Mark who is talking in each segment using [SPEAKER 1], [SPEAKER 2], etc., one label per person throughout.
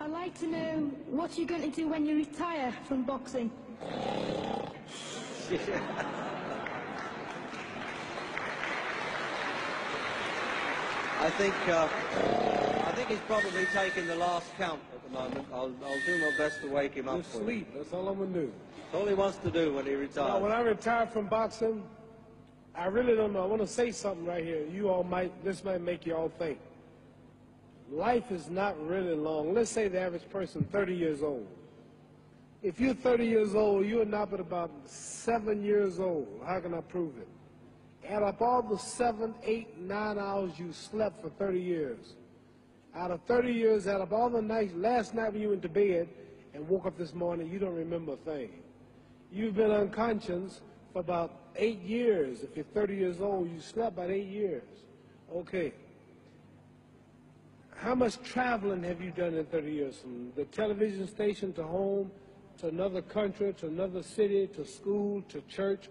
[SPEAKER 1] I'd like to know what you're going to do when you retire from boxing.
[SPEAKER 2] I think he's probably taking the last count at the moment. I'll do my best to wake him up
[SPEAKER 3] Just
[SPEAKER 2] for
[SPEAKER 3] sleep.
[SPEAKER 2] him.
[SPEAKER 3] That's all I'm going to do.
[SPEAKER 2] That's all he wants to do when he retires.
[SPEAKER 3] Now, when I retire from boxing, I really don't know. I want to say something right here. This might make you all think. Life is not really long. Let's say the average person, 30 years old. If you're 30 years old, you're not but about 7 years old. How can I prove it? Add up all the 7, 8, 9 hours you slept for 30 years. Out of 30 years, add up all the nights, last night when you went to bed and woke up this morning, you don't remember a thing. You've been unconscious for about 8 years. If you're 30 years old, you slept about 8 years. Okay. How much traveling have you done in 30 years? From the television station to home, to another country, to another city, to school, to church.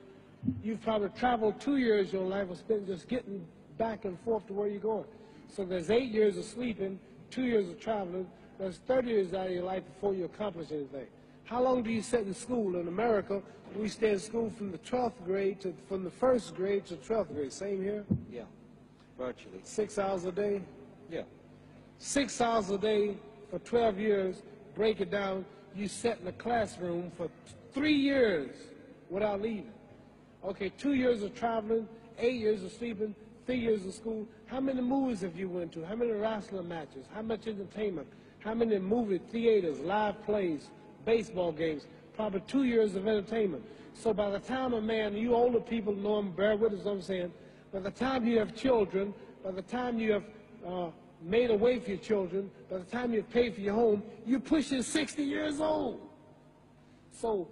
[SPEAKER 3] You've probably traveled 2 years of your life was spent just getting back and forth to where you're going. So there's 8 years of sleeping, 2 years of traveling. There's 30 years out of your life before you accomplish anything. How long do you sit in school? In America, we stay in school from the 12th grade from the 1st grade to 12th grade. Same here?
[SPEAKER 2] Yeah, virtually.
[SPEAKER 3] 6 hours a day?
[SPEAKER 2] Yeah.
[SPEAKER 3] 6 hours a day for 12 years, break it down, you sat in the classroom for 3 years without leaving. Okay, 2 years of traveling, 8 years of sleeping, 3 years of school. How many movies have you went to? How many wrestling matches? How much entertainment? How many movie theaters, live plays, baseball games? Probably 2 years of entertainment. So by the time a man, you older people know him, bear with us what I'm saying, by the time you have children, by the time you have made a way for your children, by the time you've paid for your home, you're pushing 60 years old. So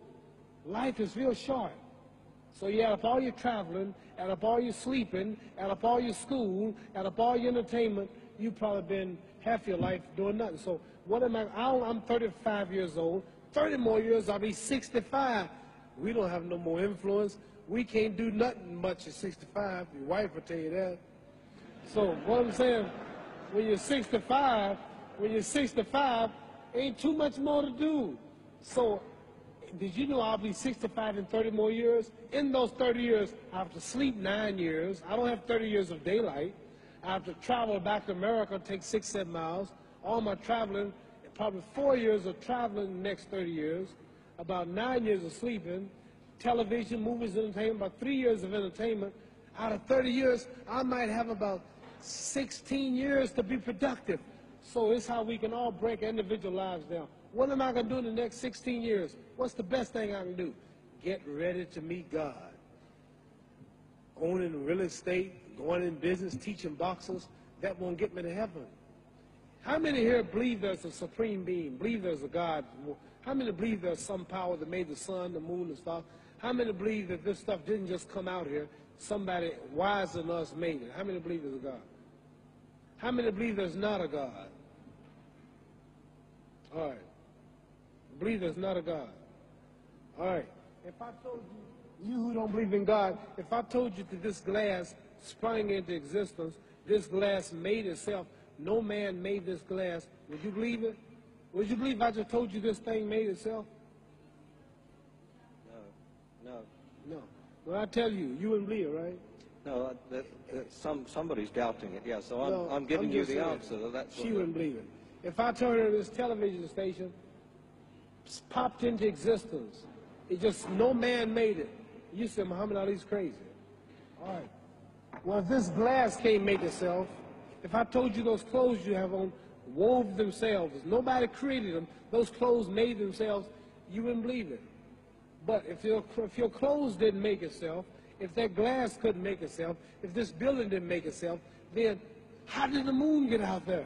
[SPEAKER 3] life is real short. So you add up all your traveling, add up all your sleeping, add up all your school, add up all your entertainment, you've probably been half your life doing nothing. So what am I? I'm 35 years old. 30 more years, I'll be 65. We don't have no more influence. We can't do nothing much at 65. Your wife will tell you that. So what I'm saying, when you're 65, ain't too much more to do. So did you know I'll be 65 in 30 more years? In those 30 years, I have to sleep 9 years. I don't have 30 years of daylight. I have to travel back to America, take 6, 7 miles. All my traveling, probably 4 years of traveling in the next 30 years, about 9 years of sleeping, television, movies, entertainment, about 3 years of entertainment. Out of 30 years, I might have about 16 years to be productive. So it's how we can all break individual lives down. What am I going to do in the next 16 years? What's the best thing I can do? Get ready to meet God. Owning real estate, going in business, teaching boxers, that won't get me to heaven. How many here believe there's a supreme being, believe there's a God? How many believe there's some power that made the sun, the moon, and stuff? How many believe that this stuff didn't just come out here? Somebody wiser than us made it. How many believe there's a God? How many believe there's not a God? All right. Believe there's not a God. All right. If I told you, you who don't believe in God, if I told you that this glass sprang into existence, this glass made itself, no man made this glass, would you believe it? Would you believe I just told you this thing made itself?
[SPEAKER 2] No.
[SPEAKER 3] No. Well, I tell you, you wouldn't believe it, right?
[SPEAKER 2] No, somebody's doubting it, yeah, so
[SPEAKER 3] No,
[SPEAKER 2] I'm giving you the
[SPEAKER 3] saying,
[SPEAKER 2] answer. That's
[SPEAKER 3] she wouldn't believe it. If I told her this television station popped into existence, it just, no man made it, you said Muhammad Ali's crazy. All right. Well, if this glass can't make itself, if I told you those clothes you have on wove themselves, nobody created them, those clothes made themselves, you wouldn't believe it. But if your clothes didn't make itself, if that glass couldn't make itself, if this building didn't make itself, then how did the moon get out there?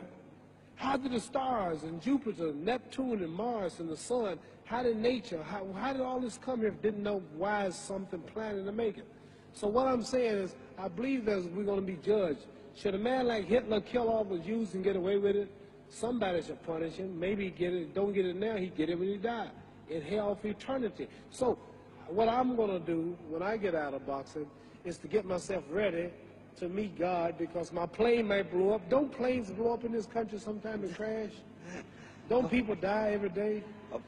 [SPEAKER 3] How did the stars and Jupiter, Neptune and Mars and the sun, how did nature, how did all this come here if it didn't know why is something planning to make it? So what I'm saying is, I believe that we're going to be judged. Should a man like Hitler kill all the Jews and get away with it? Somebody should punish him. Maybe he get it, don't get it now, he get it when he died. In hell for eternity. So what I'm going to do when I get out of boxing is to get myself ready to meet God, because my plane might blow up. Don't planes blow up in this country sometime and crash? Don't people die every day?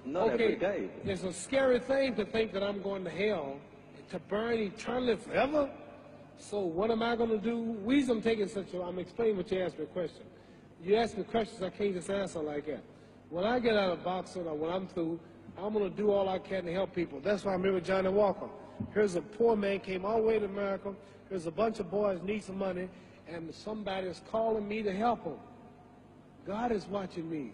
[SPEAKER 2] Not every day.
[SPEAKER 3] It's a scary thing to think that I'm going to hell, to burn eternally forever. So what am I going to do? The reason I'm taking I'm explaining what you asked me a question. You ask me questions, I can't just answer like that. When I get out of boxing or when I'm through, I'm going to do all I can to help people. That's why I'm here with Johnny Walker. Here's a poor man, came all the way to America. Here's a bunch of boys need some money, and somebody is calling me to help them. God is watching me.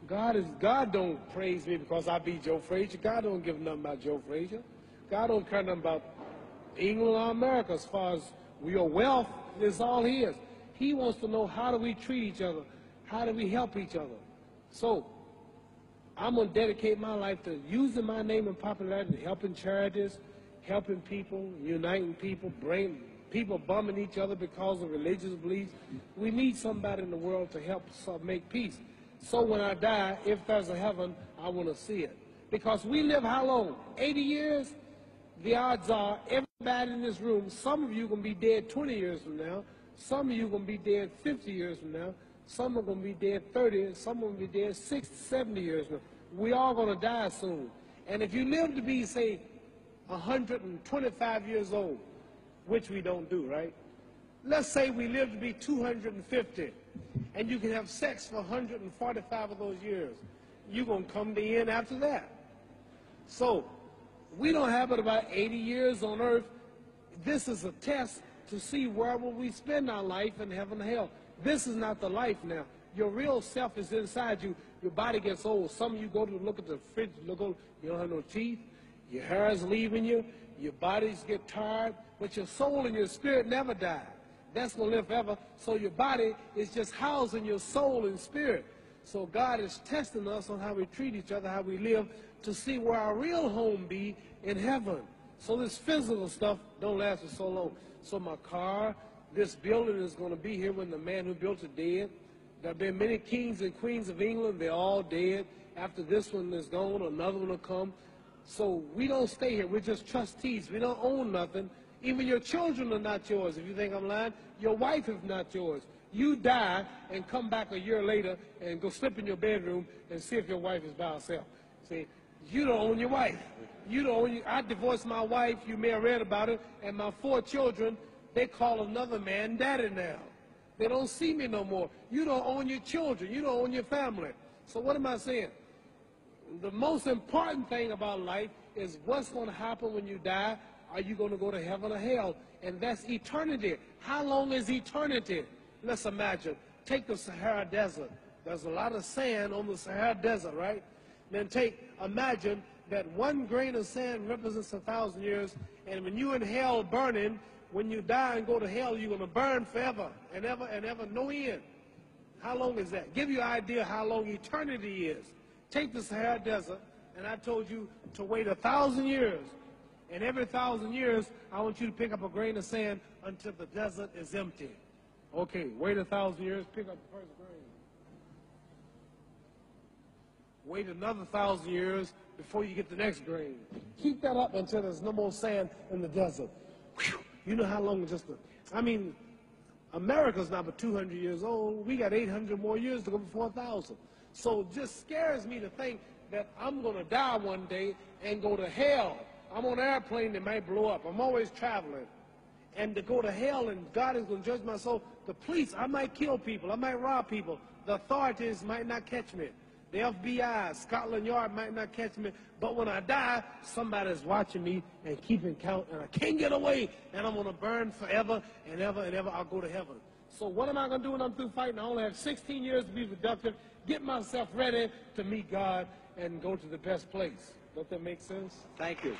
[SPEAKER 3] God don't praise me because I beat Joe Frazier. God don't give nothing about Joe Frazier. God don't care nothing about England or America as far as your wealth is all his. He wants to know, how do we treat each other? How do we help each other? So I'm going to dedicate my life to using my name and popularity, helping charities, helping people, uniting people, bringing people bumming each other because of religious beliefs. We need somebody in the world to help us make peace. So when I die, if there's a heaven, I want to see it. Because we live how long? 80 years? The odds are everybody in this room, some of you are going to be dead 20 years from now. Some of you are going to be dead 50 years from now. Some are going to be dead 30. Some are going to be dead 60, 70 years from now. We all going to die soon. And if you live to be, say, 125 years old, which we don't do, right? Let's say we live to be 250, and you can have sex for 145 of those years. You're going to come to the end after that. So we don't have but about 80 years on earth. This is a test to see where will we spend our life in heaven or hell. This is not the life now. Your real self is inside you. Your body gets old. Some of you go to look at the fridge, you don't have no teeth. Your hair is leaving you. Your bodies get tired. But your soul and your spirit never die. That's going to live forever. So your body is just housing your soul and spirit. So God is testing us on how we treat each other, how we live, to see where our real home be in heaven. So this physical stuff don't last for so long. So my car, this building is going to be here when the man who built it dead. There have been many kings and queens of England. They're all dead. After this one is gone, another one will come. So we don't stay here. We're just trustees. We don't own nothing. Even your children are not yours. If you think I'm lying, your wife is not yours. You die and come back a year later and go slip in your bedroom and see if your wife is by herself. See, you don't own your wife. You don't own I divorced my wife. You may have read about it. And my 4 children, they call another man daddy now. They don't see me no more. You don't own your children. You don't own your family. So what am I saying? The most important thing about life is what's going to happen when you die. Are you going to go to heaven or hell? And that's eternity. How long is eternity? Let's imagine. Take the Sahara Desert. There's a lot of sand on the Sahara Desert, right? Then imagine that 1 grain of sand represents 1,000 years. And when you're in hell burning, when you die and go to hell, you're going to burn forever and ever, no end. How long is that? Give you an idea how long eternity is. Take the Sahara Desert, and I told you to wait 1,000 years. And every 1,000 years, I want you to pick up a grain of sand until the desert is empty. Okay, wait 1,000 years, pick up the first grain. Wait another 1,000 years before you get the next grain. Keep that up until there's no more sand in the desert. Whew. You know how long America's not but 200 years old. We got 800 more years to go before 1,000. So it just scares me to think that I'm going to die one day and go to hell. I'm on an airplane that might blow up. I'm always traveling. And to go to hell and God is going to judge my soul. The police, I might kill people. I might rob people. The authorities might not catch me. The FBI, Scotland Yard might not catch me. But when I die, somebody's watching me and keeping count. And I can't get away. And I'm going to burn forever and ever and ever. I'll go to heaven. So what am I going to do when I'm through fighting? I only have 16 years to be productive. Get myself ready to meet God and go to the best place. Don't that make sense?
[SPEAKER 2] Thank you.